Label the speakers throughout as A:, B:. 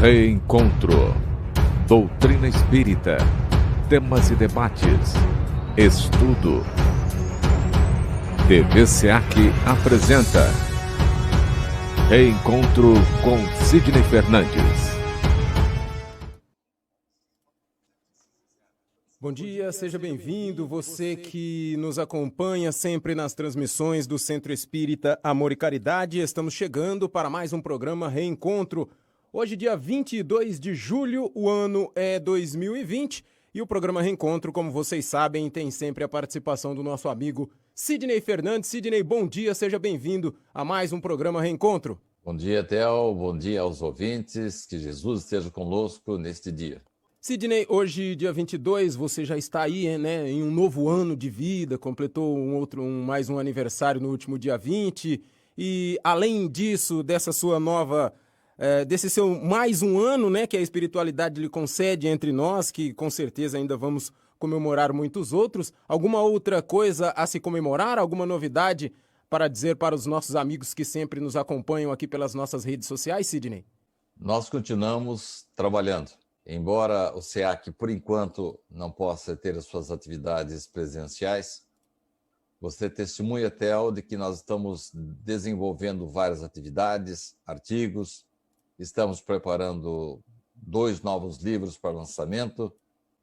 A: Reencontro. Doutrina espírita. Temas e debates. Estudo. TV SEAC apresenta Reencontro com Sidney Fernandes.
B: Bom dia, seja bem-vindo, você que nos acompanha sempre nas transmissões do Centro Espírita Amor e Caridade. Estamos chegando para mais um programa Reencontro. Hoje, dia 22 de julho, o ano é 2020 e o programa Reencontro, como vocês sabem, tem sempre a participação do nosso amigo Sidney Fernandes. Sidney, bom dia, seja bem-vindo a mais um programa Reencontro.
C: Bom dia, Theo, bom dia aos ouvintes, que Jesus esteja conosco neste dia.
B: Sidney, hoje, dia 22, você já está aí, né, em um novo ano de vida, completou mais um aniversário no último dia 20, e além disso, desse seu mais um ano, né, que a espiritualidade lhe concede entre nós, que com certeza ainda vamos comemorar muitos outros, alguma outra coisa a se comemorar, alguma novidade para dizer para os nossos amigos que sempre nos acompanham aqui pelas nossas redes sociais, Sidney?
C: Nós continuamos trabalhando. Embora o SEAC, por enquanto, não possa ter as suas atividades presenciais, você testemunha, Theo, de que nós estamos desenvolvendo várias atividades, artigos, estamos preparando 2 novos livros para lançamento.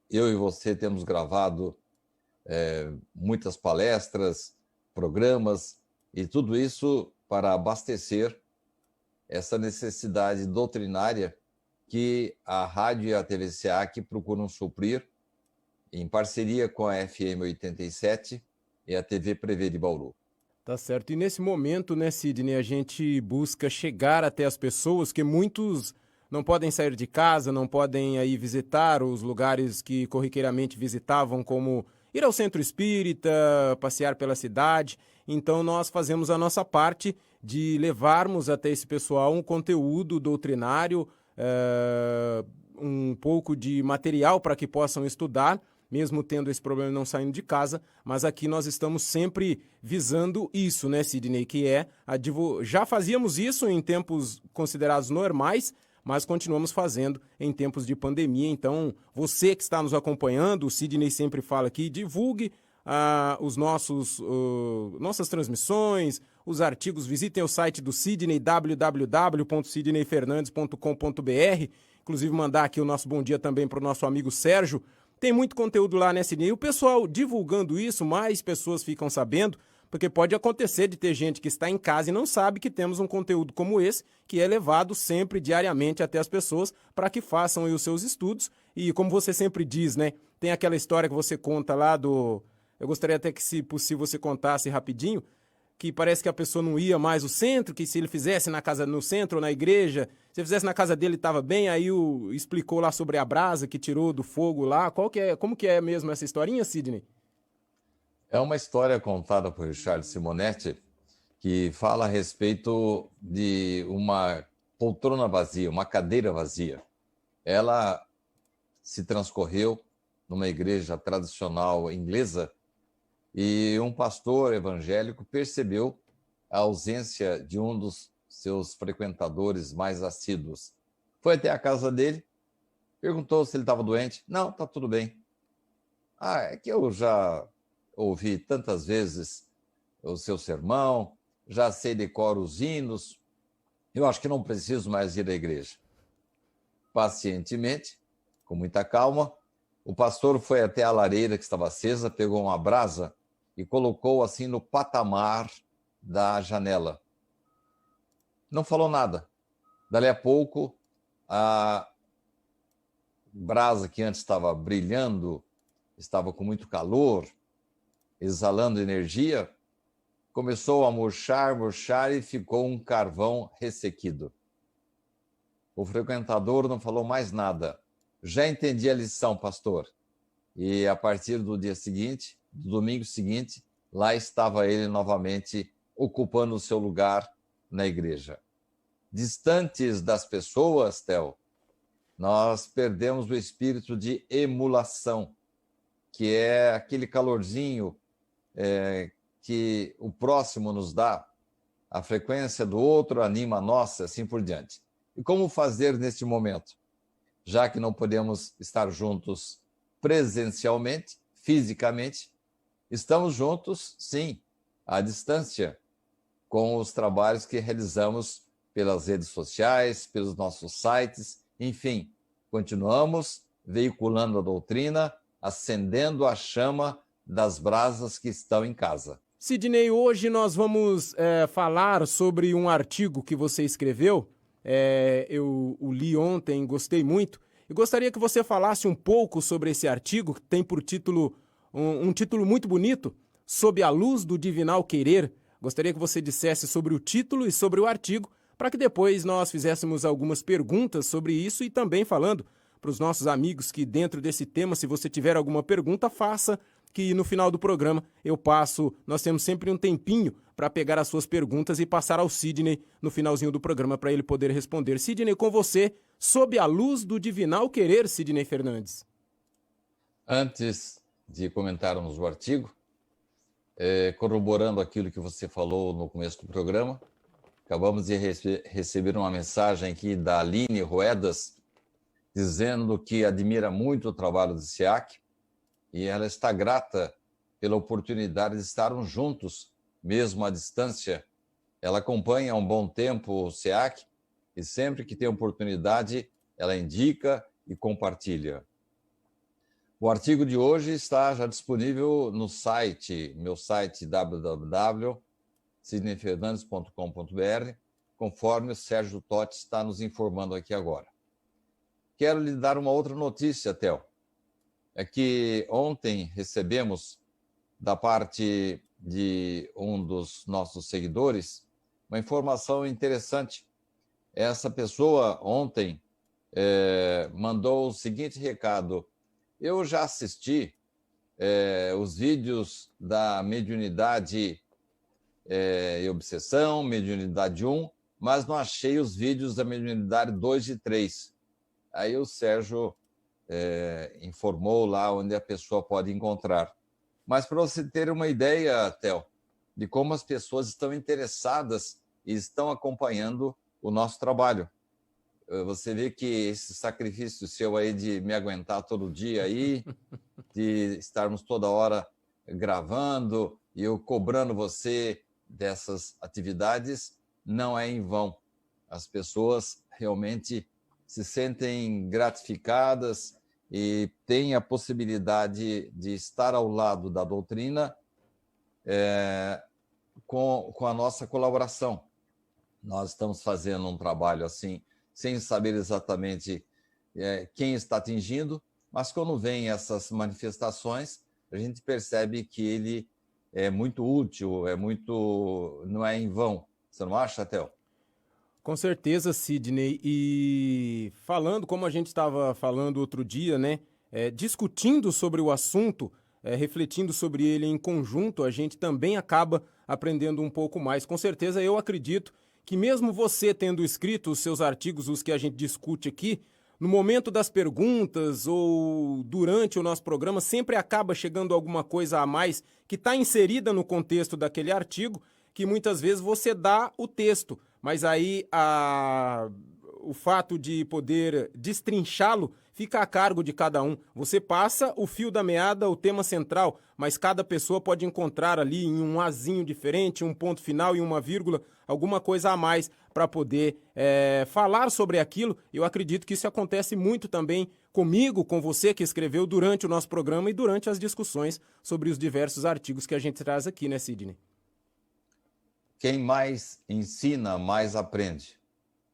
C: Eu e você temos gravado muitas palestras, programas, e tudo isso para abastecer essa necessidade doutrinária que a rádio e a TV SEAC procuram suprir em parceria com a FM 87 e a TV Prevê de Bauru.
B: Tá certo. E nesse momento, né, Sidney, a gente busca chegar até as pessoas, que muitos não podem sair de casa, não podem aí visitar os lugares que corriqueiramente visitavam, como ir ao centro espírita, passear pela cidade. Então nós fazemos a nossa parte de levarmos até esse pessoal um conteúdo doutrinário, um pouco de material para que possam estudar, mesmo tendo esse problema não saindo de casa, mas aqui nós estamos sempre visando isso, né, Sidney, que é já fazíamos isso em tempos considerados normais, mas continuamos fazendo em tempos de pandemia. Então, você que está nos acompanhando, o Sidney sempre fala aqui, divulgue nossas transmissões, os artigos, visitem o site do Sidney, www.sidneyfernandes.com.br, inclusive mandar aqui o nosso bom dia também para o nosso amigo Sérgio. Tem muito conteúdo lá, né, Sidney? E o pessoal divulgando isso, mais pessoas ficam sabendo, porque pode acontecer de ter gente que está em casa e não sabe que temos um conteúdo como esse, que é levado sempre, diariamente, até as pessoas, para que façam aí os seus estudos. E como você sempre diz, né, tem aquela história que você conta lá do... Eu gostaria até que, se possível, você contasse rapidinho, que parece que a pessoa não ia mais ao centro, que se ele fizesse no centro ou na igreja, se ele fizesse na casa dele estava bem, aí explicou lá sobre a brasa que tirou do fogo lá. Como que é mesmo essa historinha, Sidney?
C: É uma história contada por Richard Simonetti, que fala a respeito de uma poltrona vazia, uma cadeira vazia. Ela se transcorreu numa igreja tradicional inglesa, e um pastor evangélico percebeu a ausência de um dos seus frequentadores mais assíduos. Foi até a casa dele, perguntou se ele estava doente. Não, está tudo bem. É que eu já ouvi tantas vezes o seu sermão, já sei decoro os hinos, eu acho que não preciso mais ir à igreja. Pacientemente, com muita calma, o pastor foi até a lareira que estava acesa, pegou uma brasa e colocou assim no patamar da janela. Não falou nada. Dali a pouco, a brasa que antes estava brilhando, estava com muito calor, exalando energia, começou a murchar e ficou um carvão ressequido. O frequentador não falou mais nada. Já entendi a lição, pastor. E a partir do dia seguinte, do domingo seguinte, lá estava ele novamente ocupando o seu lugar na igreja. Distantes das pessoas, Theo, nós perdemos o espírito de emulação, que é aquele calorzinho que o próximo nos dá, a frequência do outro anima a nossa, assim por diante. E como fazer neste momento? Já que não podemos estar juntos presencialmente, fisicamente, estamos juntos, sim, à distância, com os trabalhos que realizamos pelas redes sociais, pelos nossos sites, enfim, continuamos veiculando a doutrina, acendendo a chama das brasas que estão em casa.
B: Sidney, hoje nós vamos falar sobre um artigo que você escreveu. Eu o li ontem, gostei muito. E gostaria que você falasse um pouco sobre esse artigo, que tem por título um título muito bonito, Sob a Luz do Divinal Querer. Gostaria que você dissesse sobre o título e sobre o artigo, para que depois nós fizéssemos algumas perguntas sobre isso e também falando para os nossos amigos que dentro desse tema, se você tiver alguma pergunta, faça, que no final do programa eu passo, nós temos sempre um tempinho para pegar as suas perguntas e passar ao Sidney no finalzinho do programa para ele poder responder. Sidney, com você, Sob a Luz do Divinal Querer, Sidney Fernandes.
C: Antes de comentarmos o artigo, corroborando aquilo que você falou no começo do programa, acabamos de receber uma mensagem aqui da Aline Ruedas, dizendo que admira muito o trabalho do SEAC e ela está grata pela oportunidade de estarmos juntos, mesmo à distância. Ela acompanha há um bom tempo o SEAC e sempre que tem oportunidade, ela indica e compartilha. O artigo de hoje está já disponível no site, meu site www.sidneyfernandes.com.br, conforme o Sérgio Totti está nos informando aqui agora. Quero lhe dar uma outra notícia, Theo. É que ontem recebemos da parte de um dos nossos seguidores uma informação interessante. Essa pessoa ontem mandou o seguinte recado: eu já assisti os vídeos da mediunidade e obsessão, mediunidade 1, mas não achei os vídeos da mediunidade 2 e 3. Aí o Sérgio informou lá onde a pessoa pode encontrar. Mas para você ter uma ideia, Theo, de como as pessoas estão interessadas e estão acompanhando o nosso trabalho. Você vê que esse sacrifício seu aí de me aguentar todo dia aí, de estarmos toda hora gravando e eu cobrando você dessas atividades, não é em vão. As pessoas realmente se sentem gratificadas e têm a possibilidade de estar ao lado da doutrina com a nossa colaboração. Nós estamos fazendo um trabalho assim, sem saber exatamente quem está atingindo, mas quando vem essas manifestações, a gente percebe que ele é muito útil, não é em vão. Você não acha, Theo?
B: Com certeza, Sidney. E falando, como a gente estava falando outro dia, né, discutindo sobre o assunto, refletindo sobre ele em conjunto, a gente também acaba aprendendo um pouco mais. Com certeza, eu acredito que mesmo você tendo escrito os seus artigos, os que a gente discute aqui, no momento das perguntas ou durante o nosso programa, sempre acaba chegando alguma coisa a mais que está inserida no contexto daquele artigo, que muitas vezes você dá o texto, mas aí o fato de poder destrinchá-lo fica a cargo de cada um. Você passa o fio da meada, o tema central, mas cada pessoa pode encontrar ali em um azinho diferente, um ponto final e uma vírgula, alguma coisa a mais para poder falar sobre aquilo. Eu acredito que isso acontece muito também comigo, com você que escreveu durante o nosso programa e durante as discussões sobre os diversos artigos que a gente traz aqui, né, Sidney?
C: Quem mais ensina, mais aprende.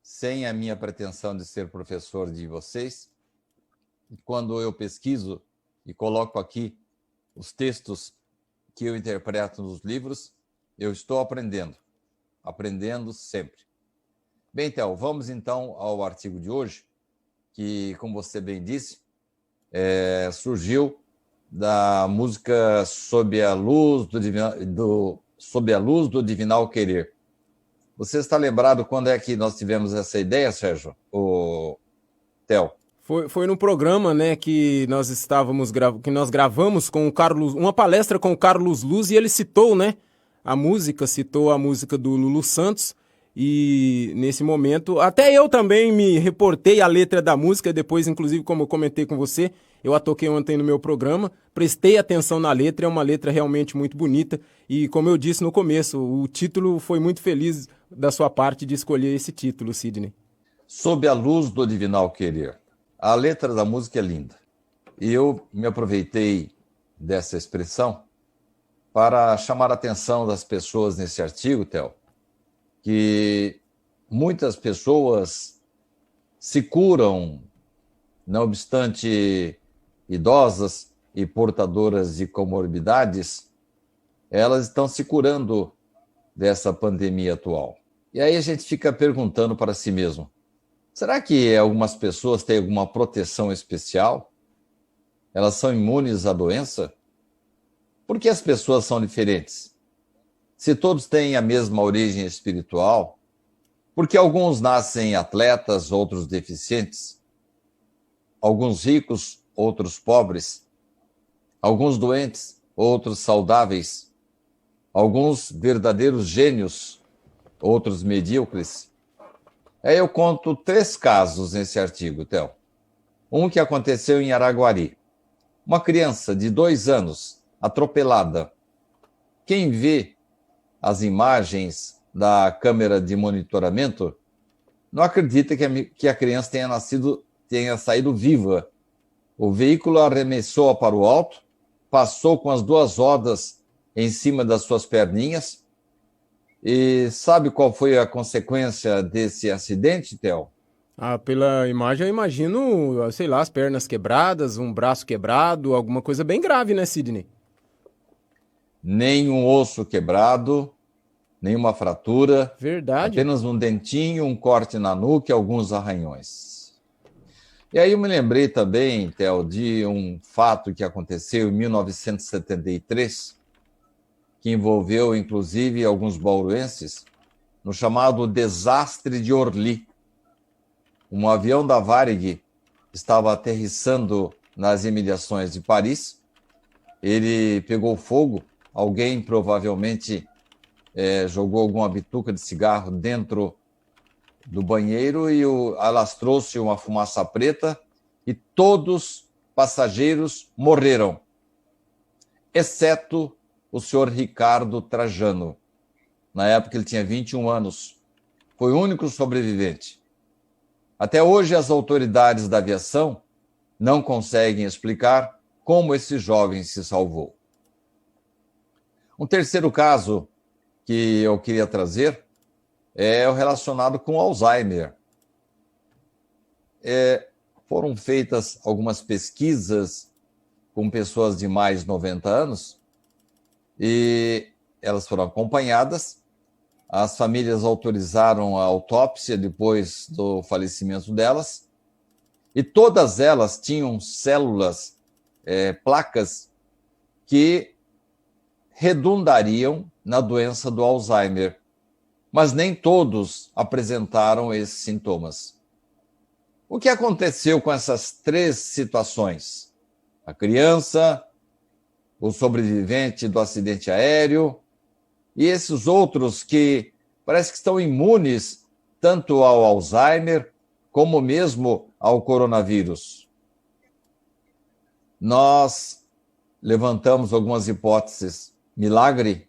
C: Sem a minha pretensão de ser professor de vocês, quando eu pesquiso e coloco aqui os textos que eu interpreto nos livros, eu estou aprendendo sempre. Bem, Theo, vamos então ao artigo de hoje, que, como você bem disse, surgiu da música Sob a Luz do Divinal Querer. Você está lembrado quando é que nós tivemos essa ideia, Sérgio? Theo?
B: Foi no programa, né, que nós gravamos com o Carlos, uma palestra com o Carlos Luz, e ele citou, né, citou a música do Lulu Santos, E nesse momento, até eu também me reportei à letra da música, depois, inclusive, como eu comentei com você, eu a toquei ontem no meu programa, prestei atenção na letra, é uma letra realmente muito bonita. E como eu disse no começo, o título foi muito feliz da sua parte de escolher esse título, Sidney.
C: Sob a luz do divinal querer. A letra da música é linda. E eu me aproveitei dessa expressão para chamar a atenção das pessoas nesse artigo, Theo, que muitas pessoas se curam, não obstante idosas e portadoras de comorbidades, elas estão se curando dessa pandemia atual. E aí a gente fica perguntando para si mesmo, será que algumas pessoas têm alguma proteção especial? Elas são imunes à doença? Por que as pessoas são diferentes? Se todos têm a mesma origem espiritual, por que alguns nascem atletas, outros deficientes? Alguns ricos, outros pobres? Alguns doentes, outros saudáveis? Alguns verdadeiros gênios, outros medíocres? Aí eu conto 3 casos nesse artigo, Theo. Um que aconteceu em Araguari. Uma criança de 2 anos, atropelada. Quem vê as imagens da câmera de monitoramento não acredita que a criança tenha saído viva. O veículo arremessou-a para o alto, passou com as 2 rodas em cima das suas perninhas. E sabe qual foi a consequência desse acidente, Theo?
B: Pela imagem eu imagino, sei lá, as pernas quebradas, um braço quebrado, alguma coisa bem grave, né, Sidney?
C: Nenhum osso quebrado, nenhuma fratura.
B: Verdade.
C: Apenas um dentinho, um corte na nuca e alguns arranhões. E aí eu me lembrei também, Theo, de um fato que aconteceu em 1973, que envolveu, inclusive, alguns bauruenses, no chamado Desastre de Orly. Um avião da Varig estava aterrissando nas imediações de Paris. Ele pegou fogo. Alguém provavelmente jogou alguma bituca de cigarro dentro do banheiro e alastrou-se uma fumaça preta e todos os passageiros morreram, exceto o senhor Ricardo Trajano. Na época ele tinha 21 anos. Foi o único sobrevivente. Até hoje as autoridades da aviação não conseguem explicar como esse jovem se salvou. Um terceiro caso que eu queria trazer é o relacionado com Alzheimer. Foram feitas algumas pesquisas com pessoas de mais de 90 anos e elas foram acompanhadas. As famílias autorizaram a autópsia depois do falecimento delas e todas elas tinham células, placas que redundariam na doença do Alzheimer, mas nem todos apresentaram esses sintomas. O que aconteceu com essas 3 situações? A criança, o sobrevivente do acidente aéreo e esses outros que parece que estão imunes tanto ao Alzheimer como mesmo ao coronavírus. Nós levantamos algumas hipóteses. Milagre,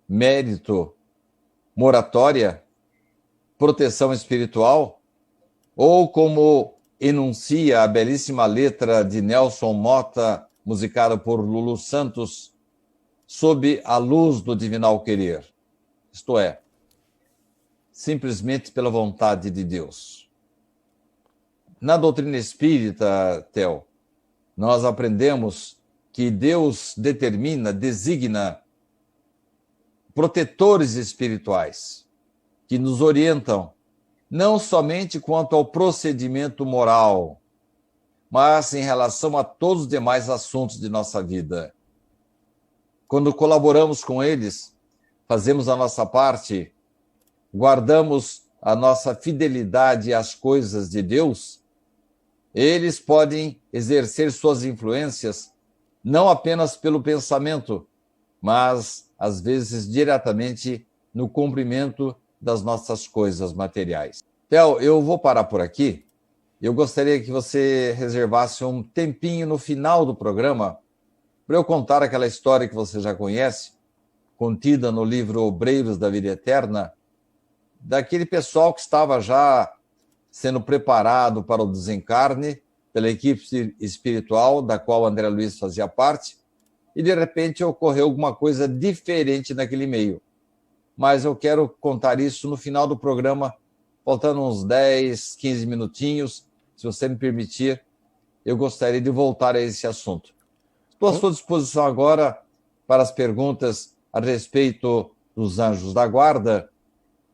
C: mérito, moratória, proteção espiritual, ou como enuncia a belíssima letra de Nelson Motta, musicada por Lulu Santos, sob a luz do divinal querer. Isto é, simplesmente pela vontade de Deus. Na doutrina espírita, Theo, nós aprendemos que Deus designa protetores espirituais que nos orientam não somente quanto ao procedimento moral, mas em relação a todos os demais assuntos de nossa vida. Quando colaboramos com eles, fazemos a nossa parte, guardamos a nossa fidelidade às coisas de Deus, eles podem exercer suas influências não apenas pelo pensamento, mas, às vezes, diretamente no cumprimento das nossas coisas materiais. Theo, eu vou parar por aqui. Eu gostaria que você reservasse um tempinho no final do programa para eu contar aquela história que você já conhece, contida no livro Obreiros da Vida Eterna, daquele pessoal que estava já sendo preparado para o desencarne pela equipe espiritual da qual André Luiz fazia parte, e de repente ocorreu alguma coisa diferente naquele meio. Mas eu quero contar isso no final do programa, faltando uns 10, 15 minutinhos, se você me permitir, eu gostaria de voltar a esse assunto. Estou à sua disposição agora para as perguntas a respeito dos anjos da guarda,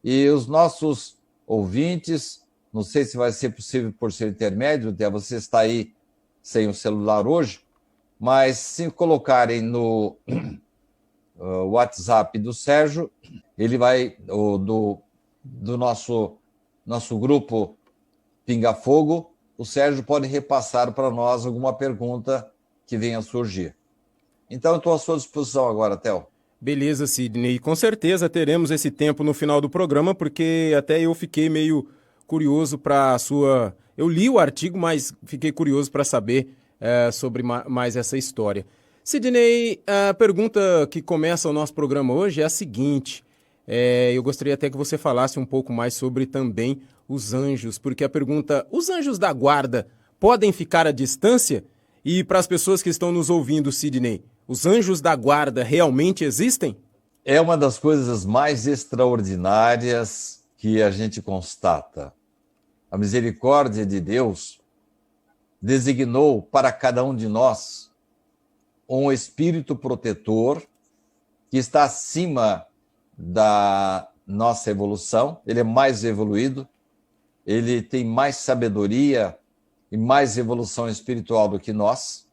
C: e os nossos ouvintes, não sei se vai ser possível por seu intermédio, até você está aí sem o celular hoje, mas se colocarem no WhatsApp do Sérgio, ele vai, do nosso grupo Pinga Fogo, o Sérgio pode repassar para nós alguma pergunta que venha a surgir. Então, eu estou à sua disposição agora, Theo.
B: Beleza, Sidney. Com certeza teremos esse tempo no final do programa, porque até eu fiquei meio curioso para a sua... Eu li o artigo, mas fiquei curioso para saber sobre mais essa história. Sidney, a pergunta que começa o nosso programa hoje é a seguinte. Eu gostaria até que você falasse um pouco mais sobre também os anjos, porque a pergunta, os anjos da guarda podem ficar à distância? E para as pessoas que estão nos ouvindo, Sidney, os anjos da guarda realmente existem?
C: É uma das coisas mais extraordinárias que a gente constata. A misericórdia de Deus designou para cada um de nós um espírito protetor que está acima da nossa evolução. Ele é mais evoluído, ele tem mais sabedoria e mais evolução espiritual do que nós,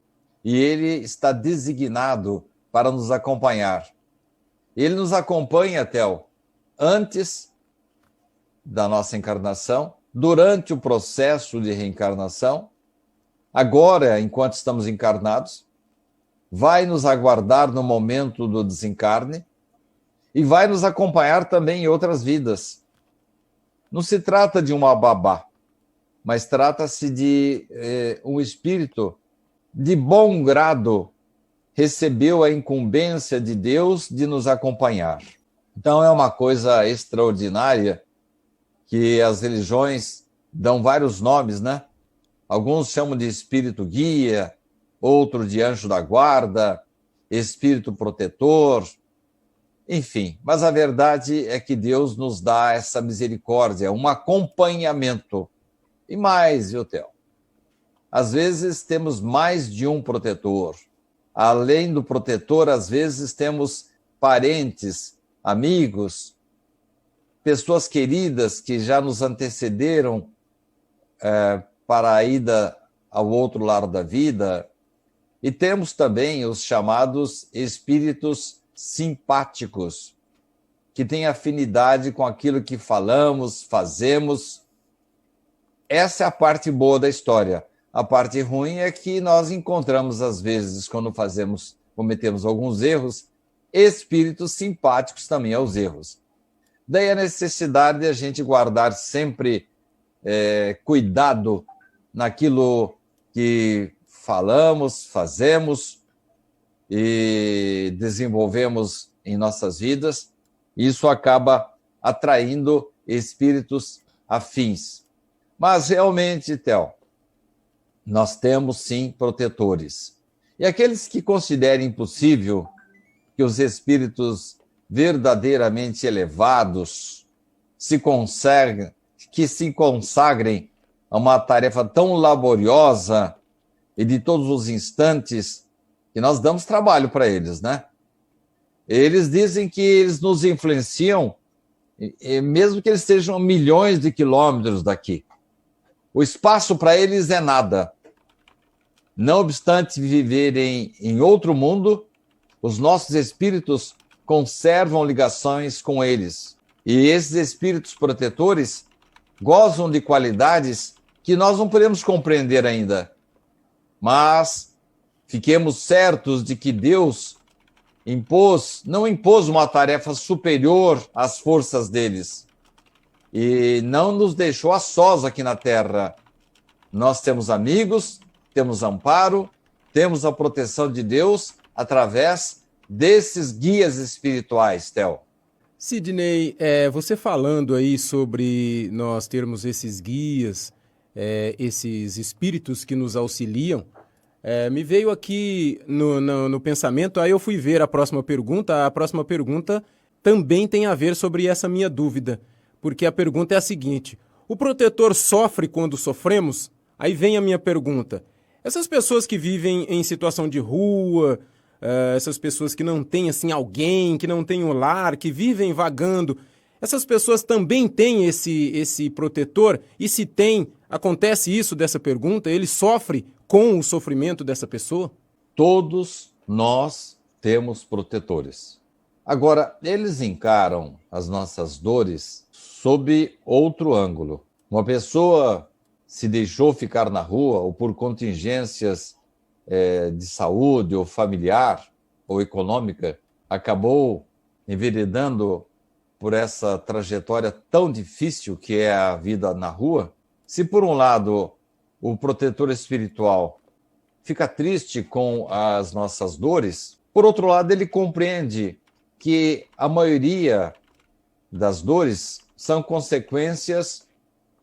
C: e ele está designado para nos acompanhar. Ele nos acompanha, Theo, antes da nossa encarnação, durante o processo de reencarnação, agora, enquanto estamos encarnados, vai nos aguardar no momento do desencarne e vai nos acompanhar também em outras vidas. Não se trata de uma babá, mas trata-se de um espírito de bom grado, recebeu a incumbência de Deus de nos acompanhar. Então é uma coisa extraordinária que as religiões dão vários nomes, né? Alguns chamam de espírito guia, outros de anjo da guarda, espírito protetor, enfim. Mas a verdade é que Deus nos dá essa misericórdia, um acompanhamento. E mais, viu, Theo? Às vezes temos mais de um protetor. Além do protetor, às vezes temos parentes, amigos, pessoas queridas que já nos antecederam para a ida ao outro lado da vida. E temos também os chamados espíritos simpáticos, que têm afinidade com aquilo que falamos, fazemos. Essa é a parte boa da história. A parte ruim é que nós encontramos, às vezes, quando cometemos alguns erros, espíritos simpáticos também aos erros. Daí a necessidade de a gente guardar sempre cuidado naquilo que falamos, fazemos e desenvolvemos em nossas vidas. Isso acaba atraindo espíritos afins. Mas realmente, Theo, nós temos sim protetores. E aqueles que considerem impossível que os espíritos verdadeiramente elevados se consagrem a uma tarefa tão laboriosa e de todos os instantes, que nós damos trabalho para eles, né? Eles dizem que eles nos influenciam, mesmo que eles estejam milhões de quilômetros daqui. O espaço para eles é nada. Não obstante viverem em outro mundo, os nossos espíritos conservam ligações com eles. E esses espíritos protetores gozam de qualidades que nós não podemos compreender ainda. Mas fiquemos certos de que Deus não impôs uma tarefa superior às forças deles. e não nos deixou a sós aqui na terra. Nós temos amigos, temos amparo, temos a proteção de Deus através desses guias espirituais, Theo.
B: Sidney, você falando aí sobre nós termos esses guias, esses espíritos que nos auxiliam, me veio aqui no pensamento, aí eu fui ver a próxima pergunta também tem a ver sobre essa minha dúvida, porque a pergunta é a seguinte: o protetor sofre quando sofremos? Aí vem a minha pergunta: essas pessoas que vivem em situação de rua, essas pessoas que não têm assim alguém, que não têm um lar, que vivem vagando, essas pessoas também têm esse protetor? E se tem, acontece isso dessa pergunta? Ele sofre com o sofrimento dessa pessoa?
C: Todos nós temos protetores. Agora, eles encaram as nossas dores sob outro ângulo. Uma pessoa se deixou ficar na rua ou por contingências de saúde ou familiar ou econômica, acabou enveredando por essa trajetória tão difícil que é a vida na rua. Se por um lado o protetor espiritual fica triste com as nossas dores, por outro lado ele compreende que a maioria das dores são consequências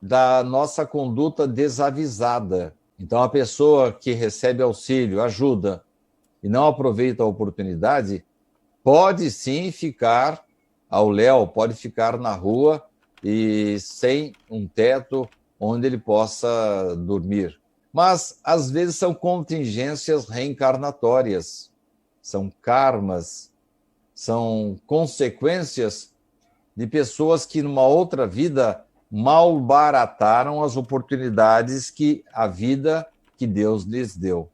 C: da nossa conduta desavisada. Então, a pessoa que recebe auxílio, ajuda, e não aproveita a oportunidade, pode sim ficar ao léu, pode ficar na rua e sem um teto onde ele possa dormir. Mas, às vezes, são contingências reencarnatórias, são karmas, são consequências de pessoas que, numa outra vida, malbarataram as oportunidades que a vida que Deus lhes deu.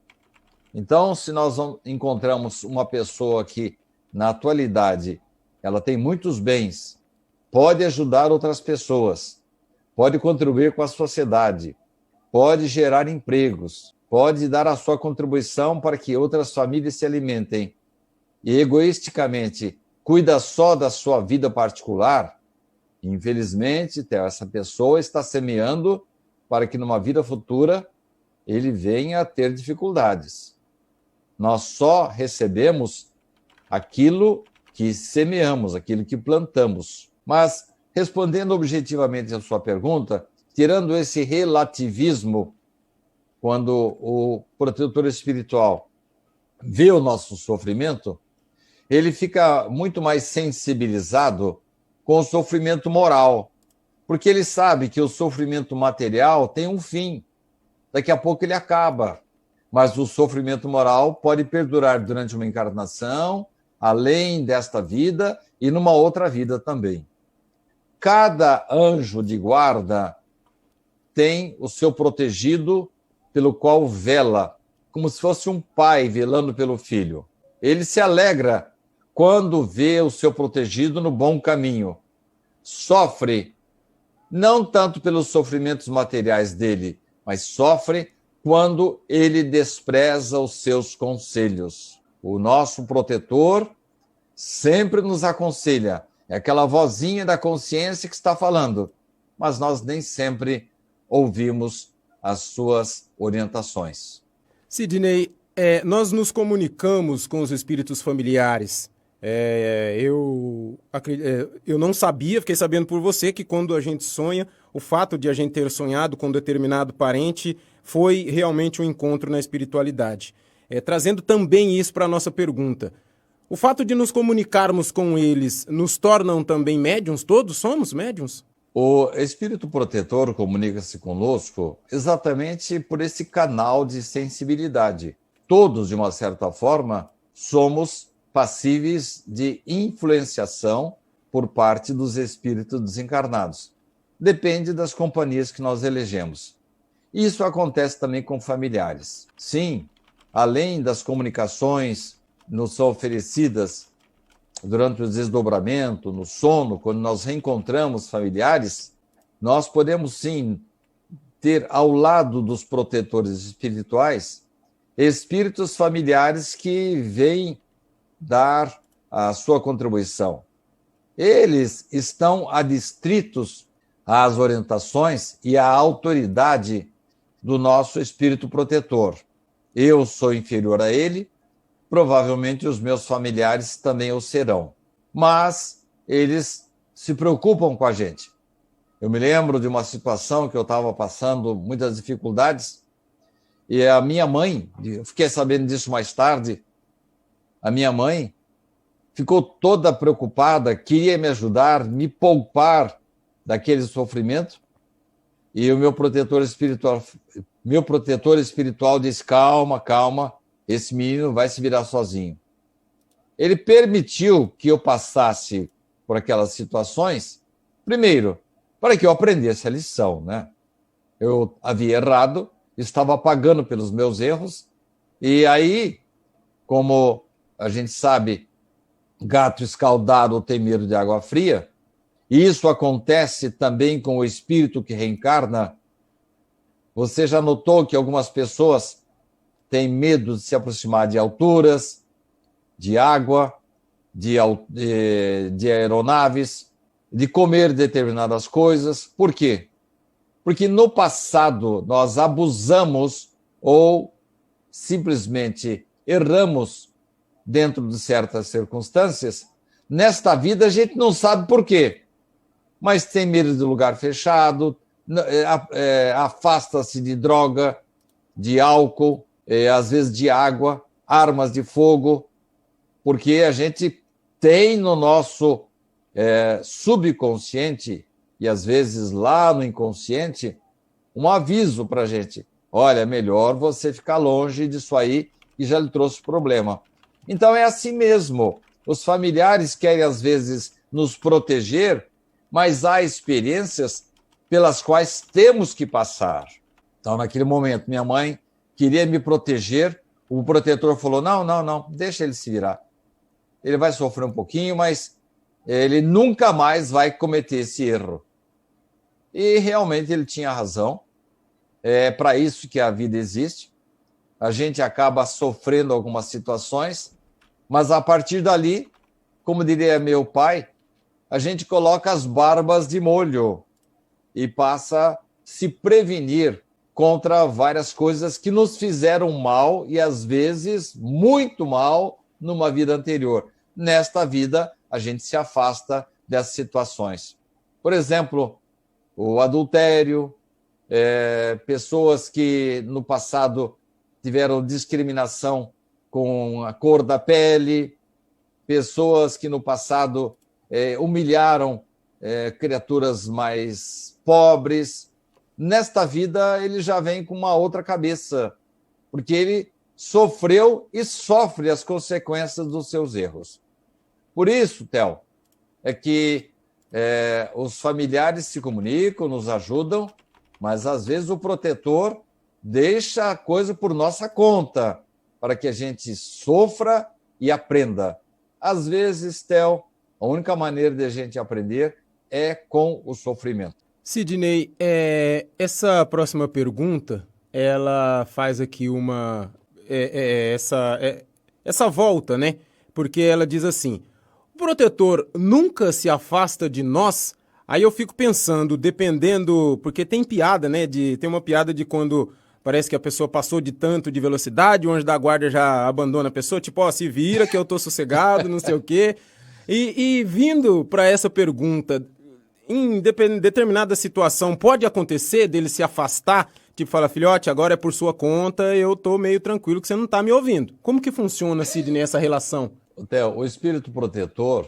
C: Então, se nós encontramos uma pessoa que, na atualidade, ela tem muitos bens, pode ajudar outras pessoas, pode contribuir com a sociedade, pode gerar empregos, pode dar a sua contribuição para que outras famílias se alimentem, e egoisticamente cuida só da sua vida particular, infelizmente, essa pessoa está semeando para que numa vida futura ele venha a ter dificuldades. Nós só recebemos aquilo que semeamos, aquilo que plantamos. Mas, respondendo objetivamente a sua pergunta, tirando esse relativismo, quando o protetor espiritual vê o nosso sofrimento, ele fica muito mais sensibilizado com o sofrimento moral, porque ele sabe que o sofrimento material tem um fim, daqui a pouco ele acaba, mas o sofrimento moral pode perdurar durante uma encarnação, além desta vida e numa outra vida também. Cada anjo de guarda tem o seu protegido pelo qual vela, como se fosse um pai velando pelo filho. Ele se alegra quando vê o seu protegido no bom caminho. Sofre, não tanto pelos sofrimentos materiais dele, mas sofre quando ele despreza os seus conselhos. O nosso protetor sempre nos aconselha. É aquela vozinha da consciência que está falando, mas nós nem sempre ouvimos as suas orientações.
B: Sidney, nós nos comunicamos com os espíritos familiares. Eu não sabia, fiquei sabendo por você que quando a gente sonha, o fato de a gente ter sonhado com determinado parente foi realmente um encontro na espiritualidade. Trazendo também isso para a nossa pergunta. O fato de nos comunicarmos com eles nos tornam também médiuns? Todos somos médiuns?
C: O espírito protetor comunica-se conosco exatamente por esse canal de sensibilidade. Todos, de uma certa forma, somos passíveis de influenciação por parte dos espíritos desencarnados. Depende das companhias que nós elegemos. Isso acontece também com familiares. Sim, além das comunicações nos são oferecidas durante o desdobramento, no sono, quando nós reencontramos familiares, nós podemos sim ter ao lado dos protetores espirituais espíritos familiares que vêm dar a sua contribuição. Eles estão adstritos às orientações e à autoridade do nosso espírito protetor. Eu sou inferior a ele, provavelmente os meus familiares também o serão, mas eles se preocupam com a gente. Eu me lembro de uma situação que eu estava passando muitas dificuldades e a minha mãe, eu fiquei sabendo disso mais tarde, a minha mãe ficou toda preocupada, queria me ajudar, me poupar daquele sofrimento, e o meu protetor espiritual disse: calma, calma, esse menino vai se virar sozinho. Ele permitiu que eu passasse por aquelas situações, primeiro, para que eu aprendesse a lição, né? Eu havia errado, estava pagando pelos meus erros, e aí, como a gente sabe, gato escaldado tem medo de água fria, e isso acontece também com o espírito que reencarna. Você já notou que algumas pessoas têm medo de se aproximar de alturas, de água, de aeronaves, de comer determinadas coisas. Por quê? Porque no passado nós abusamos ou simplesmente erramos dentro de certas circunstâncias. Nesta vida a gente não sabe por quê, mas tem medo de lugar fechado, afasta-se de droga, de álcool, às vezes de água, armas de fogo, porque a gente tem no nosso subconsciente, e às vezes lá no inconsciente, um aviso para a gente: olha, melhor você ficar longe disso aí, que já lhe trouxe problema. Então é assim mesmo, os familiares querem às vezes nos proteger, mas há experiências pelas quais temos que passar. Então, naquele momento, minha mãe queria me proteger, o protetor falou: não, deixa ele se virar. Ele vai sofrer um pouquinho, mas ele nunca mais vai cometer esse erro. E realmente ele tinha razão. É para isso que a vida existe. A gente acaba sofrendo algumas situações, mas a partir dali, como diria meu pai, a gente coloca as barbas de molho e passa a se prevenir contra várias coisas que nos fizeram mal e, às vezes, muito mal numa vida anterior. Nesta vida, a gente se afasta dessas situações. Por exemplo, o adultério, pessoas que no passado tiveram discriminação com a cor da pele, pessoas que no passado humilharam criaturas mais pobres. Nesta vida, ele já vem com uma outra cabeça, porque ele sofreu e sofre as consequências dos seus erros. Por isso, Theo, é que os familiares se comunicam, nos ajudam, mas às vezes o protetor deixa a coisa por nossa conta, para que a gente sofra e aprenda. Às vezes, Theo, a única maneira de a gente aprender é com o sofrimento.
B: Sidney, essa próxima pergunta, ela faz aqui essa volta, né? Porque ela diz assim: o protetor nunca se afasta de nós? Aí eu fico pensando, dependendo, porque tem piada, né? Tem uma piada de quando parece que a pessoa passou de tanto de velocidade, o anjo da guarda já abandona a pessoa, tipo, se vira que eu tô sossegado, não sei o quê. E vindo para essa pergunta, em determinada situação, pode acontecer dele se afastar, tipo, fala: filhote, agora é por sua conta, eu tô meio tranquilo que você não tá me ouvindo. Como que funciona, Sidney, essa relação?
C: Theo, o espírito protetor,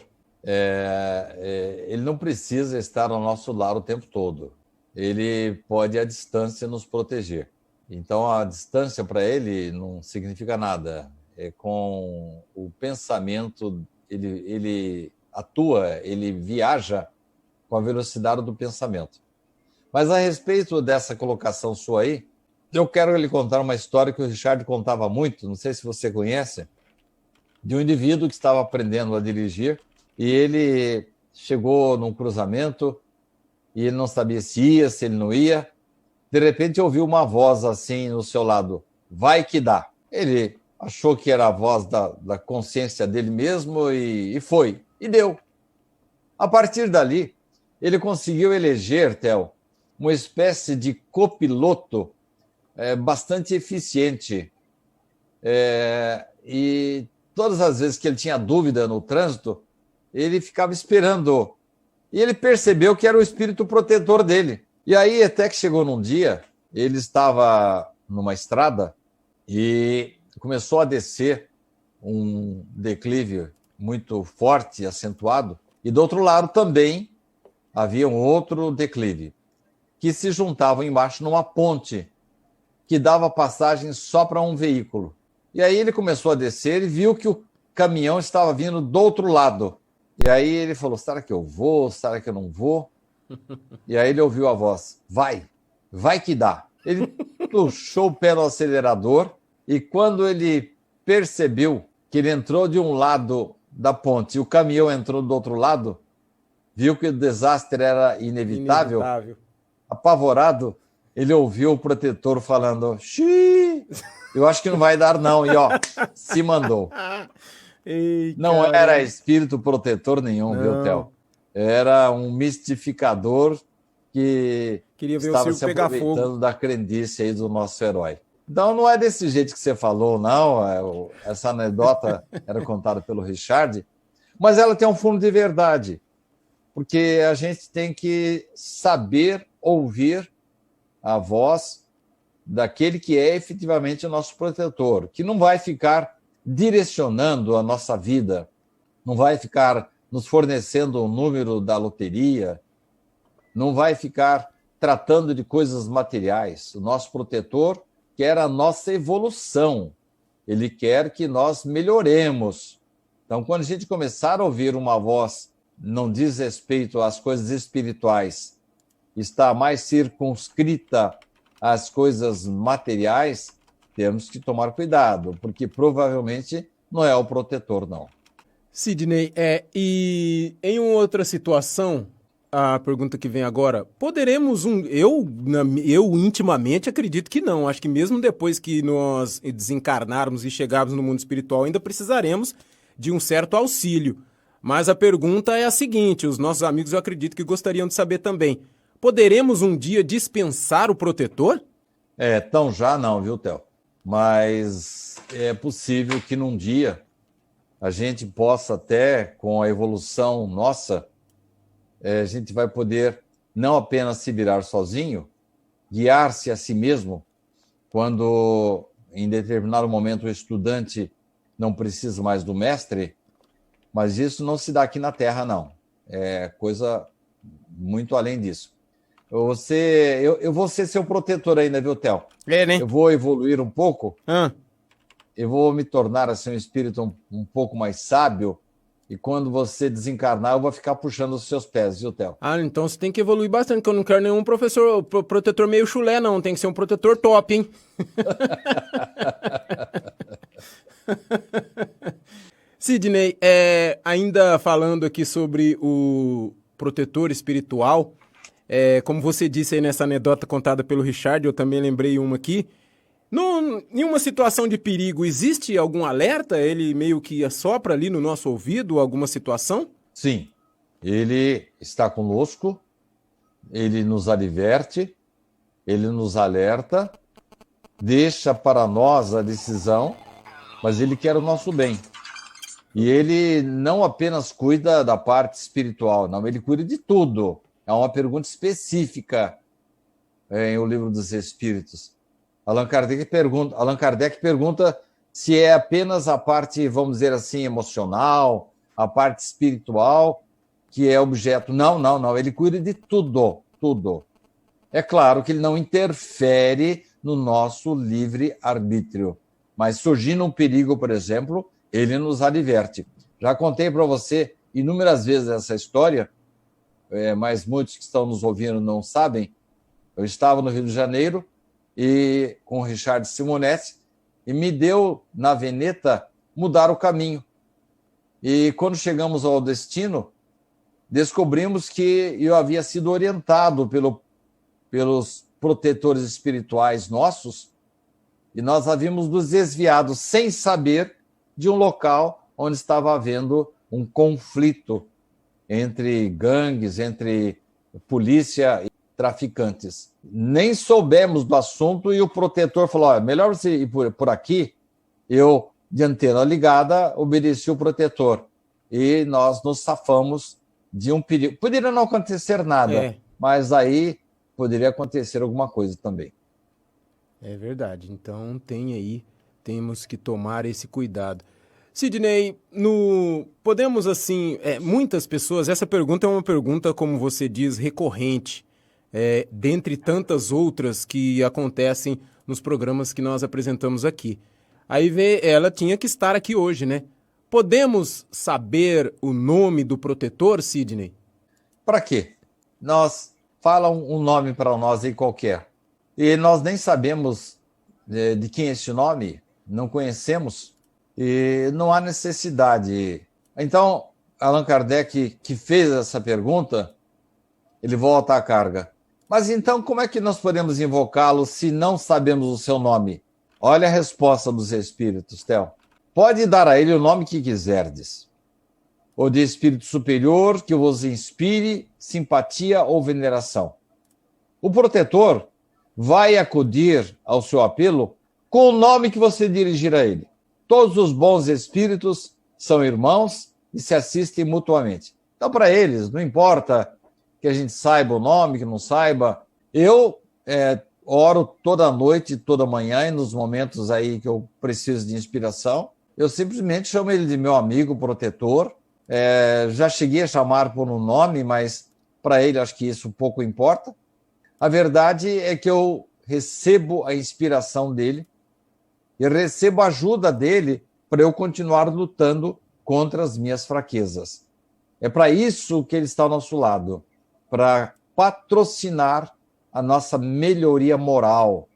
C: ele não precisa estar ao nosso lado o tempo todo. Ele pode, à distância, nos proteger. Então, a distância para ele não significa nada. Com o pensamento, ele atua, ele viaja com a velocidade do pensamento. Mas a respeito dessa colocação sua aí, eu quero lhe contar uma história que o Richard contava muito, não sei se você conhece, de um indivíduo que estava aprendendo a dirigir e ele chegou num cruzamento e ele não sabia se ia, se ele não ia. De repente ouviu uma voz assim no seu lado: vai que dá. Ele achou que era a voz da consciência dele mesmo e foi, e deu. A partir dali, ele conseguiu eleger, Theo, uma espécie de copiloto bastante eficiente. E todas as vezes que ele tinha dúvida no trânsito, ele ficava esperando. E ele percebeu que era o espírito protetor dele. E aí, até que chegou num dia, ele estava numa estrada e começou a descer um declive muito forte, acentuado, e do outro lado também havia um outro declive, que se juntavam embaixo numa ponte, que dava passagem só para um veículo. E aí ele começou a descer e viu que o caminhão estava vindo do outro lado. E aí ele falou, será que eu vou? Será que eu não vou? E aí ele ouviu a voz, vai que dá. Ele puxou o pé no acelerador e quando ele percebeu que ele entrou de um lado da ponte e o caminhão entrou do outro lado, viu que o desastre era inevitável. Apavorado, ele ouviu o protetor falando, xiii, eu acho que não vai dar não, e se mandou.
B: Ei,
C: não era espírito protetor nenhum, viu, Theo? Era um mistificador que
B: queria ver
C: estava
B: o circo
C: se
B: pegar
C: aproveitando
B: fogo
C: da crendice aí do nosso herói. Então não é desse jeito que você falou, não. Essa anedota era contada pelo Richard, mas ela tem um fundo de verdade, porque a gente tem que saber ouvir a voz daquele que é efetivamente o nosso protetor, que não vai ficar direcionando a nossa vida, não vai ficar nos fornecendo o número da loteria, não vai ficar tratando de coisas materiais. O nosso protetor quer a nossa evolução, ele quer que nós melhoremos. Então, quando a gente começar a ouvir uma voz não diz respeito às coisas espirituais, está mais circunscrita às coisas materiais, temos que tomar cuidado, porque provavelmente não é o protetor, não.
B: Sidney, e em uma outra situação, a pergunta que vem agora, poderemos eu intimamente acredito que não, acho que mesmo depois que nós desencarnarmos e chegarmos no mundo espiritual, ainda precisaremos de um certo auxílio. Mas a pergunta é a seguinte, os nossos amigos eu acredito que gostariam de saber também, poderemos um dia dispensar o protetor?
C: Então já não, viu, Theo? Mas é possível que num dia a gente possa até, com a evolução nossa, a gente vai poder não apenas se virar sozinho, guiar-se a si mesmo, quando em determinado momento o estudante não precisa mais do mestre, mas isso não se dá aqui na Terra, não. É coisa muito além disso. Eu vou ser seu protetor ainda, viu, Theo?
B: Né?
C: Eu vou evoluir um pouco, eu vou me tornar assim, um espírito um pouco mais sábio, e quando você desencarnar, eu vou ficar puxando os seus pés, viu, Theo?
B: Então você tem que evoluir bastante, que eu não quero nenhum protetor meio chulé, não. Tem que ser um protetor top, hein? Sidney, ainda falando aqui sobre o protetor espiritual, como você disse aí nessa anedota contada pelo Richard, eu também lembrei uma aqui. Em uma situação de perigo, existe algum alerta? Ele meio que assopra ali no nosso ouvido alguma situação?
C: Sim, ele está conosco, ele nos adverte, ele nos alerta, deixa para nós a decisão, mas ele quer o nosso bem. E ele não apenas cuida da parte espiritual, não, ele cuida de tudo. É uma pergunta específica em O Livro dos Espíritos. Allan Kardec pergunta se é apenas a parte, vamos dizer assim, emocional, a parte espiritual, que é objeto. Não, ele cuida de tudo. É claro que ele não interfere no nosso livre-arbítrio, mas surgindo um perigo, por exemplo, ele nos adverte. Já contei para você inúmeras vezes essa história, mas muitos que estão nos ouvindo não sabem. Eu estava no Rio de Janeiro, e com o Richard Simonetti, e me deu, na Veneta, mudar o caminho. E quando chegamos ao destino, descobrimos que eu havia sido orientado pelos protetores espirituais nossos, e nós havíamos nos desviado sem saber de um local onde estava havendo um conflito entre gangues, entre polícia e traficantes. Nem soubemos do assunto e o protetor falou, olha, melhor você ir por aqui. Eu, de antena ligada, obedeci o protetor. E nós nos safamos de um perigo. Poderia não acontecer nada, mas aí poderia acontecer alguma coisa também.
B: É verdade. Então temos que tomar esse cuidado. Sidney, podemos assim, muitas pessoas, essa pergunta é uma pergunta, como você diz, recorrente, dentre tantas outras que acontecem nos programas que nós apresentamos aqui. Aí ela tinha que estar aqui hoje, né? Podemos saber o nome do protetor, Sidney?
C: Para quê? Fala um nome para nós aí qualquer. E nós nem sabemos de quem é esse nome, não conhecemos, e não há necessidade. Então, Allan Kardec, que fez essa pergunta, ele volta à carga. Mas então, como é que nós podemos invocá-lo se não sabemos o seu nome? Olha a resposta dos espíritos, Theo. Pode dar a ele o nome que quiserdes, ou de espírito superior que vos inspire simpatia ou veneração. O protetor vai acudir ao seu apelo com o nome que você dirigir a ele. Todos os bons espíritos são irmãos e se assistem mutuamente. Então, para eles, não importa que a gente saiba o nome, que não saiba. Eu oro toda noite, toda manhã, e nos momentos aí que eu preciso de inspiração, eu simplesmente chamo ele de meu amigo protetor. Já cheguei a chamar por um nome, mas para ele acho que isso pouco importa. A verdade é que eu recebo a inspiração dele e recebo a ajuda dele para eu continuar lutando contra as minhas fraquezas. É para isso que ele está ao nosso lado, para patrocinar a nossa melhoria moral,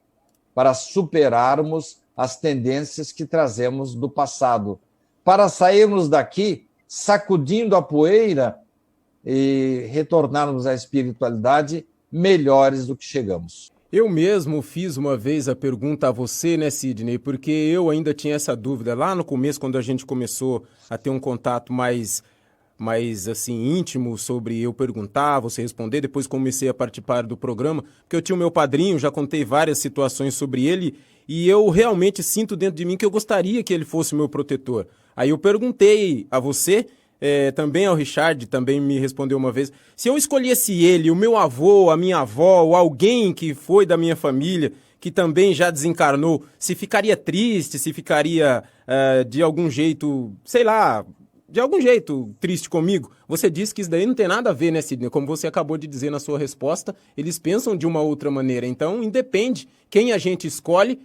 C: para superarmos as tendências que trazemos do passado, para sairmos daqui sacudindo a poeira e retornarmos à espiritualidade melhores do que chegamos.
B: Eu mesmo fiz uma vez a pergunta a você, né, Sidney, porque eu ainda tinha essa dúvida lá no começo, quando a gente começou a ter um contato mais assim, íntimo sobre eu perguntar, você responder. Depois comecei a participar do programa, porque eu tinha o meu padrinho, já contei várias situações sobre ele, e eu realmente sinto dentro de mim que eu gostaria que ele fosse o meu protetor. Aí eu perguntei a você, também ao Richard, também me respondeu uma vez, se eu escolhesse ele, o meu avô, a minha avó, ou alguém que foi da minha família, que também já desencarnou, se ficaria triste, se ficaria de algum jeito, sei lá, de algum jeito triste comigo. Você disse que isso daí não tem nada a ver, né, Sidney? Como você acabou de dizer na sua resposta, eles pensam de uma outra maneira. Então, independe quem a gente escolhe,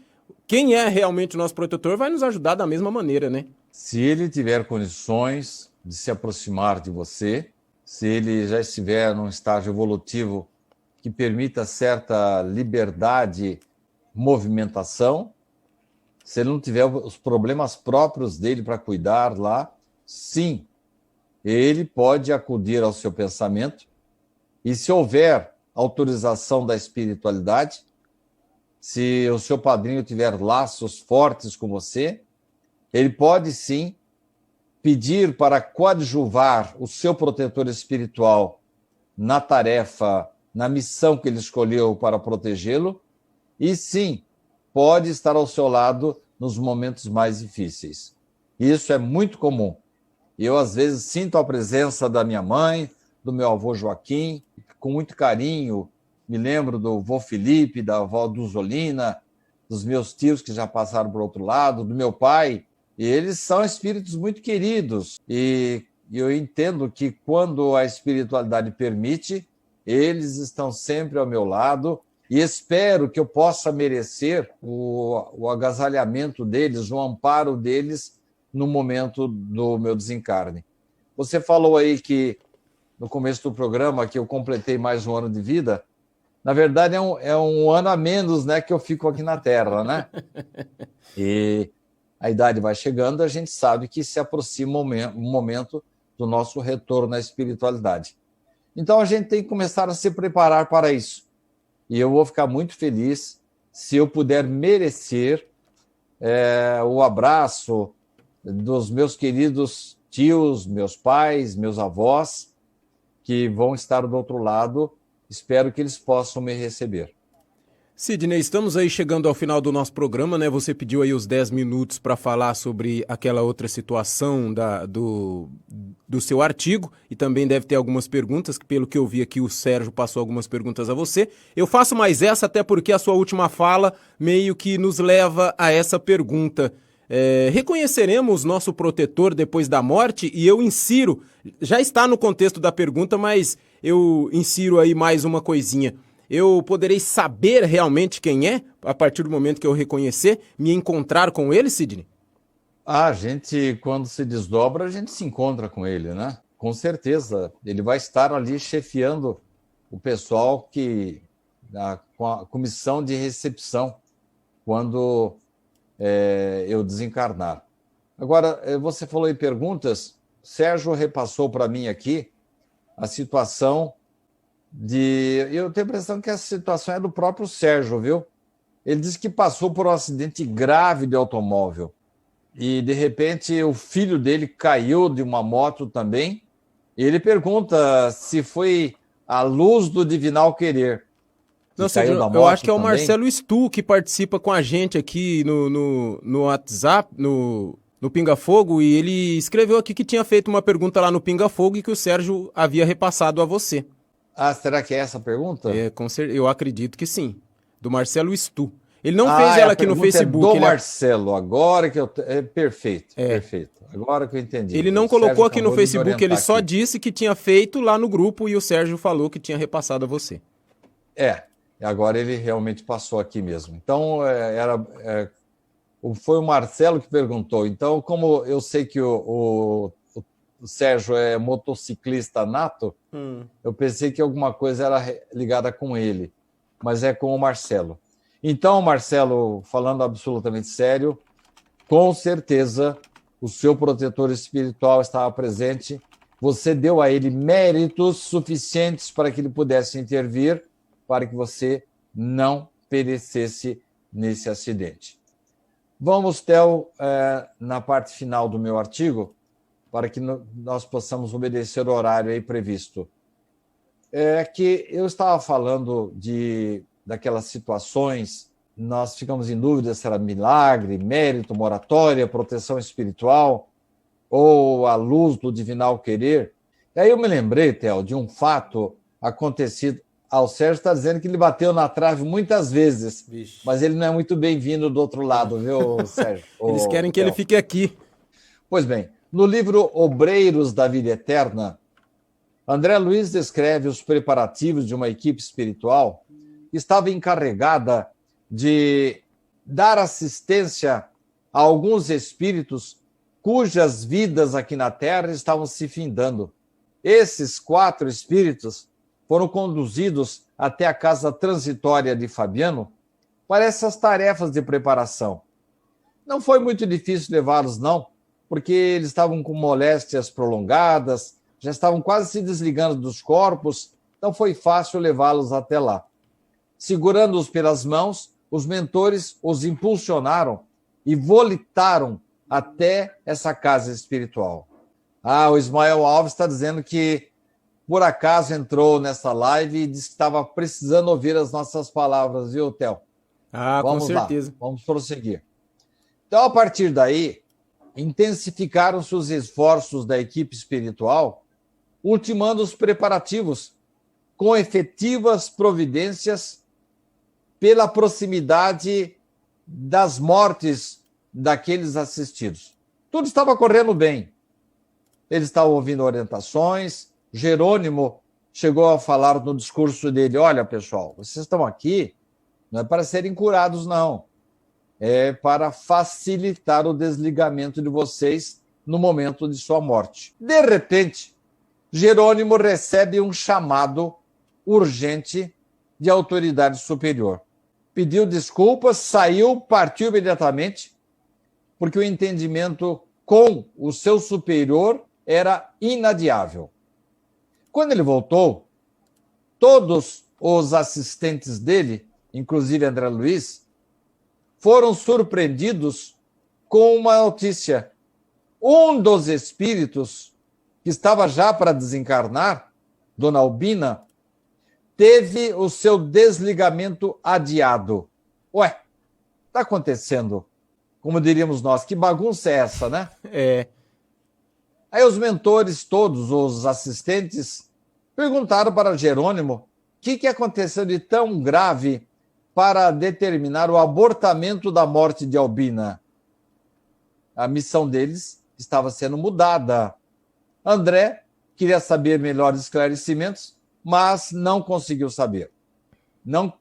B: quem é realmente o nosso protetor vai nos ajudar da mesma maneira, né?
C: Se ele tiver condições de se aproximar de você, se ele já estiver num estágio evolutivo que permita certa liberdade, movimentação, se ele não tiver os problemas próprios dele para cuidar lá, sim, ele pode acudir ao seu pensamento e, se houver autorização da espiritualidade, se o seu padrinho tiver laços fortes com você, ele pode sim pedir para coadjuvar o seu protetor espiritual na tarefa, na missão que ele escolheu para protegê-lo, e sim, pode estar ao seu lado nos momentos mais difíceis. Isso é muito comum. Eu, às vezes, sinto a presença da minha mãe, do meu avô Joaquim, com muito carinho. Me lembro do avô Felipe, da avó Duzolina, dos meus tios que já passaram por outro lado, do meu pai. E eles são espíritos muito queridos. E eu entendo que, quando a espiritualidade permite, eles estão sempre ao meu lado. E espero que eu possa merecer o agasalhamento deles, o amparo deles, no momento do meu desencarne. Você falou aí que, no começo do programa, que eu completei mais um ano de vida. Na verdade, é um ano a menos, né, que eu fico aqui na Terra, né? E a idade vai chegando, a gente sabe que se aproxima o momento do nosso retorno à espiritualidade. Então, a gente tem que começar a se preparar para isso. E eu vou ficar muito feliz se eu puder merecer o abraço dos meus queridos tios, meus pais, meus avós, que vão estar do outro lado espero que eles possam me receber.
B: Sidney, estamos aí chegando ao final do nosso programa, né? Você pediu aí os 10 minutos para falar sobre aquela outra situação do seu artigo e também deve ter algumas perguntas, que pelo que eu vi aqui o Sérgio passou algumas perguntas a você. Eu faço mais essa até porque a sua última fala meio que nos leva a essa pergunta. Reconheceremos nosso protetor depois da morte? E eu insiro, já está no contexto da pergunta, mas eu insiro aí mais uma coisinha. Eu poderei saber realmente quem é, a partir do momento que eu reconhecer, me encontrar com ele, Sidney?
C: A gente, quando se desdobra, a gente se encontra com ele, né? Com certeza. Ele vai estar ali chefiando o pessoal com a comissão de recepção, quando eu desencarnar. Agora, você falou em perguntas, Sérgio repassou para mim aqui a situação eu tenho a impressão que essa situação é do próprio Sérgio, viu? Ele disse que passou por um acidente grave de automóvel e, de repente, o filho dele caiu de uma moto também. E ele pergunta se foi a luz do divinal querer.
B: Não, Sérgio, eu acho que é o Marcelo Stu que participa com a gente aqui no WhatsApp, no Pinga Fogo, e ele escreveu aqui que tinha feito uma pergunta lá no Pinga Fogo e que o Sérgio havia repassado a você.
C: Ah, será que é essa a pergunta?
B: Eu acredito que sim. Do Marcelo Stu. Ele não fez ela aqui no Facebook.
C: Do Marcelo, agora que eu... Perfeito. Agora que eu entendi.
B: Ele não colocou aqui no Facebook, ele só disse que tinha feito lá no grupo e o Sérgio falou que tinha repassado a você.
C: Agora ele realmente passou aqui mesmo. Então, foi o Marcelo que perguntou. Então, como eu sei que o Sérgio é motociclista nato, eu pensei que alguma coisa era ligada com ele, mas é com o Marcelo. Então, Marcelo, falando absolutamente sério, com certeza o seu protetor espiritual estava presente, você deu a ele méritos suficientes para que ele pudesse intervir, para que você não perecesse nesse acidente. Vamos, Theo, na parte final do meu artigo, para que nós possamos obedecer o horário aí previsto. Que eu estava falando daquelas situações, nós ficamos em dúvida se era milagre, mérito, moratória, proteção espiritual, ou a luz do divinal querer. E aí eu me lembrei, Theo, de um fato acontecido. O Sérgio está dizendo que ele bateu na trave muitas vezes, mas ele não é muito bem-vindo do outro lado, viu, Sérgio?
B: Eles querem que ele fique aqui.
C: Pois bem, no livro Obreiros da Vida Eterna, André Luiz descreve os preparativos de uma equipe espiritual que estava encarregada de dar assistência a alguns espíritos cujas vidas aqui na Terra estavam se findando. Esses 4 espíritos foram conduzidos até a casa transitória de Fabiano para essas tarefas de preparação. Não foi muito difícil levá-los, não, porque eles estavam com moléstias prolongadas, já estavam quase se desligando dos corpos, então foi fácil levá-los até lá. Segurando-os pelas mãos, os mentores os impulsionaram e volitaram até essa casa espiritual. O Ismael Alves está dizendo que, por acaso, entrou nessa live e disse que estava precisando ouvir as nossas palavras, viu, Theo?
B: Com certeza.
C: Vamos prosseguir. Então, a partir daí, intensificaram-se os esforços da equipe espiritual, ultimando os preparativos com efetivas providências pela proximidade das mortes daqueles assistidos. Tudo estava correndo bem. Eles estavam ouvindo orientações. Jerônimo chegou a falar no discurso dele: olha, pessoal, vocês estão aqui não é para serem curados, não. É para facilitar o desligamento de vocês no momento de sua morte. De repente, Jerônimo recebe um chamado urgente de autoridade superior. Pediu desculpas, saiu, partiu imediatamente, porque o entendimento com o seu superior era inadiável. Quando ele voltou, todos os assistentes dele, inclusive André Luiz, foram surpreendidos com uma notícia. Um dos espíritos, que estava já para desencarnar, Dona Albina, teve o seu desligamento adiado. Ué, está acontecendo? Como diríamos nós, que bagunça é essa, né?
B: É.
C: Aí os mentores todos, os assistentes, perguntaram para Jerônimo o que aconteceu de tão grave para determinar o abortamento da morte de Albina. A missão deles estava sendo mudada. André queria saber melhores esclarecimentos, mas não conseguiu saber. Não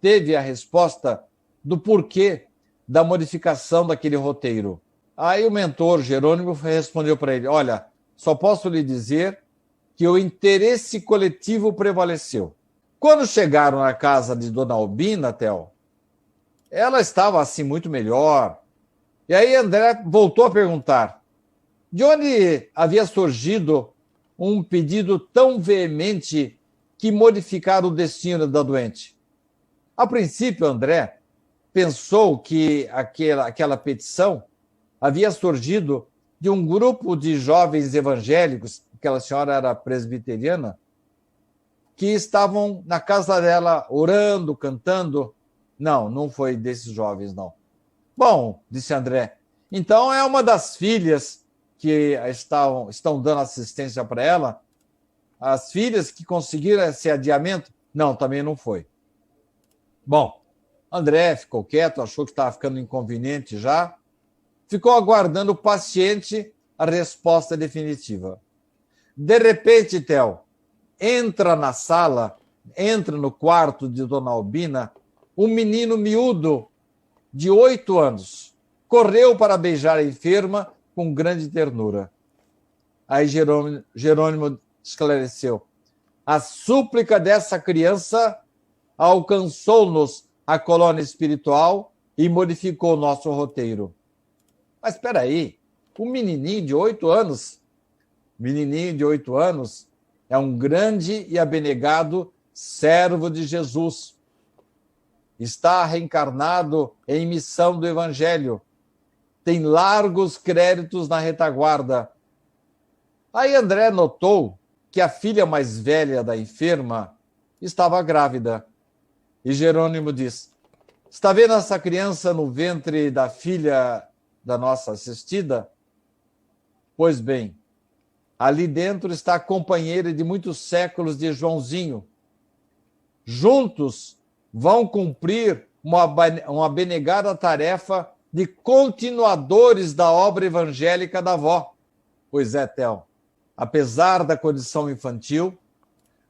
C: teve a resposta do porquê da modificação daquele roteiro. Aí o mentor Jerônimo respondeu para ele: olha, só posso lhe dizer que o interesse coletivo prevaleceu. Quando chegaram na casa de Dona Albina, Theo, ela estava assim muito melhor. E aí André voltou a perguntar: de onde havia surgido um pedido tão veemente que modificara o destino da doente? A princípio, André pensou que aquela petição havia surgido de um grupo de jovens evangélicos, aquela senhora era presbiteriana, que estavam na casa dela orando, cantando. Não, não foi desses jovens, não. Bom, disse André, então é uma das filhas que estão dando assistência para ela? As filhas que conseguiram esse adiamento? Não, também não foi. Bom, André ficou quieto, achou que estava ficando inconveniente já, ficou aguardando paciente a resposta definitiva. De repente, Theo, entra na sala, entra no quarto de Dona Albina, um menino miúdo de 8 anos. Correu para beijar a enferma com grande ternura. Aí Jerônimo esclareceu: a súplica dessa criança alcançou-nos a colônia espiritual e modificou nosso roteiro. Mas espera aí, um menininho de 8 anos, é um grande e abnegado servo de Jesus. Está reencarnado em missão do Evangelho. Tem largos créditos na retaguarda. Aí André notou que a filha mais velha da enferma estava grávida. E Jerônimo diz: está vendo essa criança no ventre da filha da nossa assistida? Pois bem, ali dentro está a companheira de muitos séculos de Joãozinho. Juntos vão cumprir uma abnegada tarefa de continuadores da obra evangélica da avó. Pois é, Theo, apesar da condição infantil,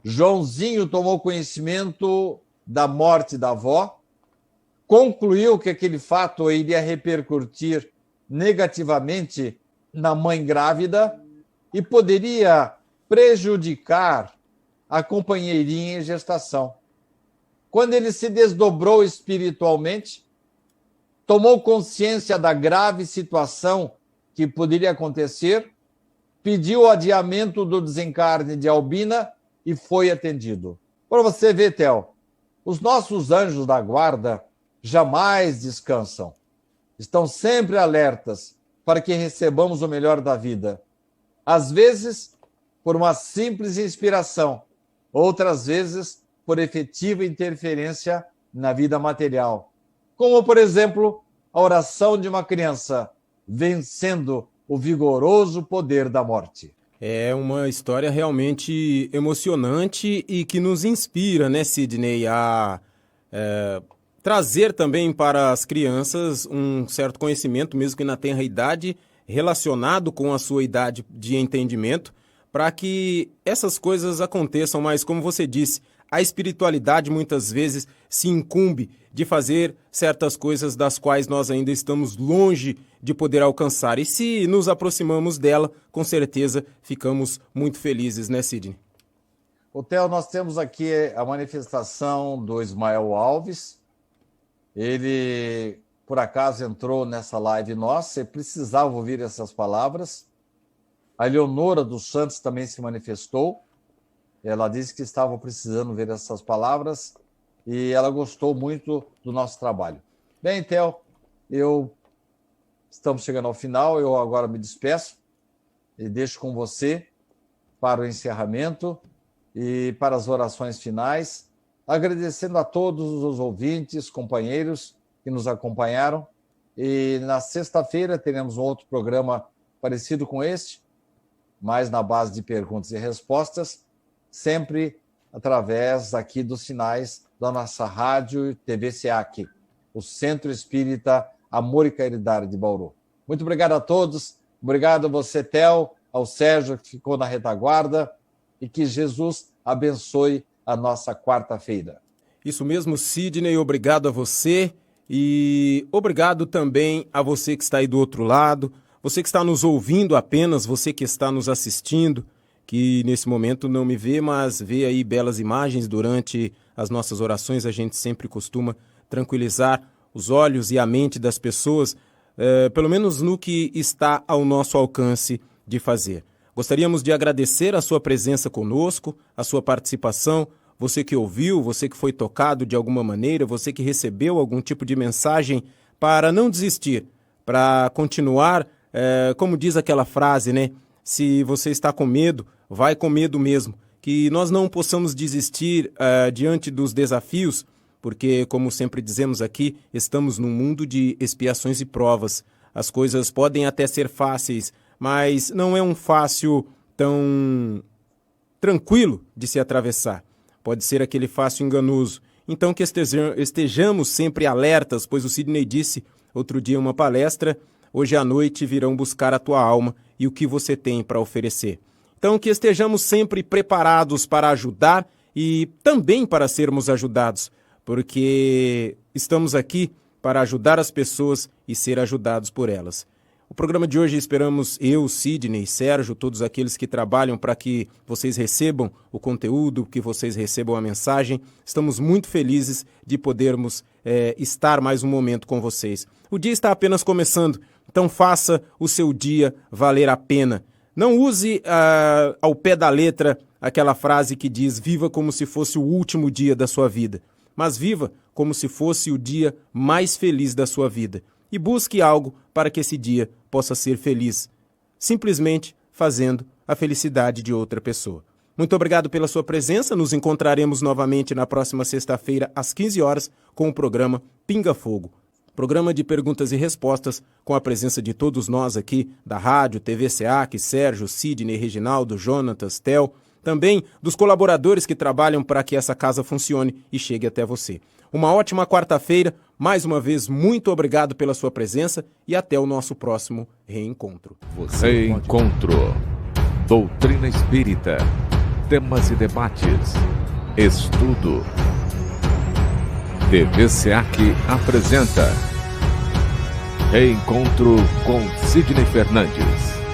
C: Joãozinho tomou conhecimento da morte da avó, concluiu que aquele fato iria repercutir negativamente na mãe grávida e poderia prejudicar a companheirinha em gestação. Quando ele se desdobrou espiritualmente, tomou consciência da grave situação que poderia acontecer, pediu o adiamento do desencarne de Albina e foi atendido. Para você ver, Theo, os nossos anjos da guarda jamais descansam. Estão sempre alertas para que recebamos o melhor da vida. Às vezes, por uma simples inspiração, outras vezes, por efetiva interferência na vida material. Como, por exemplo, a oração de uma criança, vencendo o vigoroso poder da morte.
B: É uma história realmente emocionante e que nos inspira, né, Sidney, a trazer também para as crianças um certo conhecimento, mesmo que na tenra idade, relacionado com a sua idade de entendimento, para que essas coisas aconteçam. Mas, como você disse, a espiritualidade muitas vezes se incumbe de fazer certas coisas das quais nós ainda estamos longe de poder alcançar. E se nos aproximamos dela, com certeza ficamos muito felizes, né, Sidney?
C: Theo, nós temos aqui a manifestação do Ismael Alves. Ele, por acaso, entrou nessa live nossa e precisava ouvir essas palavras. A Eleonora dos Santos também se manifestou. Ela disse que estava precisando ver essas palavras e ela gostou muito do nosso trabalho. Bem, Theo, estamos chegando ao final, eu agora me despeço e deixo com você para o encerramento e para as orações finais, agradecendo a todos os ouvintes, companheiros que nos acompanharam. E na sexta-feira teremos um outro programa parecido com este, mais na base de perguntas e respostas, sempre através aqui dos sinais da nossa rádio TV SEAC, o Centro Espírita Amor e Caridade de Bauru. Muito obrigado a todos, obrigado a você, Theo, ao Sérgio, que ficou na retaguarda, e que Jesus abençoe a nossa quarta-feira.
B: Isso mesmo, Sidney, obrigado a você e obrigado também a você que está aí do outro lado, você que está nos ouvindo apenas, você que está nos assistindo, que nesse momento não me vê, mas vê aí belas imagens durante as nossas orações. A gente sempre costuma tranquilizar os olhos e a mente das pessoas, pelo menos no que está ao nosso alcance de fazer. Gostaríamos de agradecer a sua presença conosco, a sua participação, você que ouviu, você que foi tocado de alguma maneira, você que recebeu algum tipo de mensagem, para não desistir, para continuar, como diz aquela frase, né? Se você está com medo, vai com medo mesmo. Que nós não possamos desistir diante dos desafios, porque, como sempre dizemos aqui, estamos num mundo de expiações e provas. As coisas podem até ser fáceis, mas não é um fácil tão tranquilo de se atravessar. Pode ser aquele fácil enganoso. Então que estejamos sempre alertas, pois o Sidney disse outro dia em uma palestra, hoje à noite virão buscar a tua alma e o que você tem para oferecer. Então que estejamos sempre preparados para ajudar e também para sermos ajudados, porque estamos aqui para ajudar as pessoas e ser ajudados por elas. O programa de hoje esperamos eu, Sidney, Sérgio, todos aqueles que trabalham para que vocês recebam o conteúdo, que vocês recebam a mensagem. Estamos muito felizes de podermos estar mais um momento com vocês. O dia está apenas começando, então faça o seu dia valer a pena. Não use ao pé da letra aquela frase que diz viva como se fosse o último dia da sua vida, mas viva como se fosse o dia mais feliz da sua vida. E busque algo para que esse dia possa ser feliz, simplesmente fazendo a felicidade de outra pessoa. Muito obrigado pela sua presença, nos encontraremos novamente na próxima sexta-feira às 15 horas com o programa Pinga Fogo. Programa de perguntas e respostas com a presença de todos nós aqui da Rádio TV SEAC, Sérgio, Sidney, Reginaldo, Jonatas, Theo, também dos colaboradores que trabalham para que essa casa funcione e chegue até você. Uma ótima quarta-feira, mais uma vez muito obrigado pela sua presença e até o nosso próximo reencontro.
A: Reencontro. Doutrina Espírita. Temas e debates. Estudo. TV SEAC apresenta Reencontro com Sidney Fernandes.